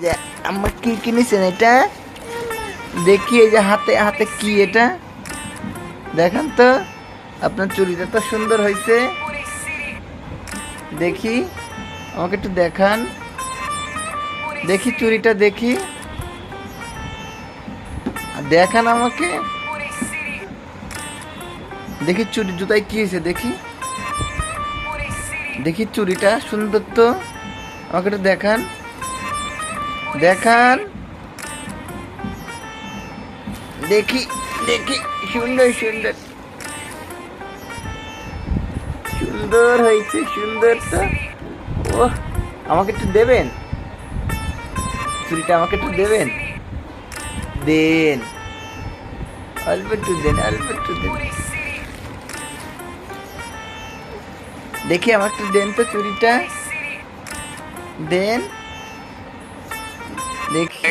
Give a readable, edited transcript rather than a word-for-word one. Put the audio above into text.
যে আমার কি কিনেছেন এটা দেখি, এই যে হাতে হাতে কি এটা দেখান তো, আপনার চুড়িটা তো সুন্দর হয়েছে, দেখি আমাকে একটু দেখান, দেখি চুড়িটা দেখি, দেখান আমাকে, দেখি চুড়ি জুতায় কি হয়েছে, দেখি দেখি চুড়িটা সুন্দর তো, আমাকে একটু দেখান, দেখান, দেখি দেখি, সুন্দর সুন্দর সুন্দর হয়েছে, সুন্দর তো। ও, আমাকে একটু দেবেন চুড়িটা, আমাকে একটু দেবেন, দেন অল্প একটু দেন, অল্প একটু দেন, দেখি আমার একটু দেন তো চুড়িটা, দেন দেখি।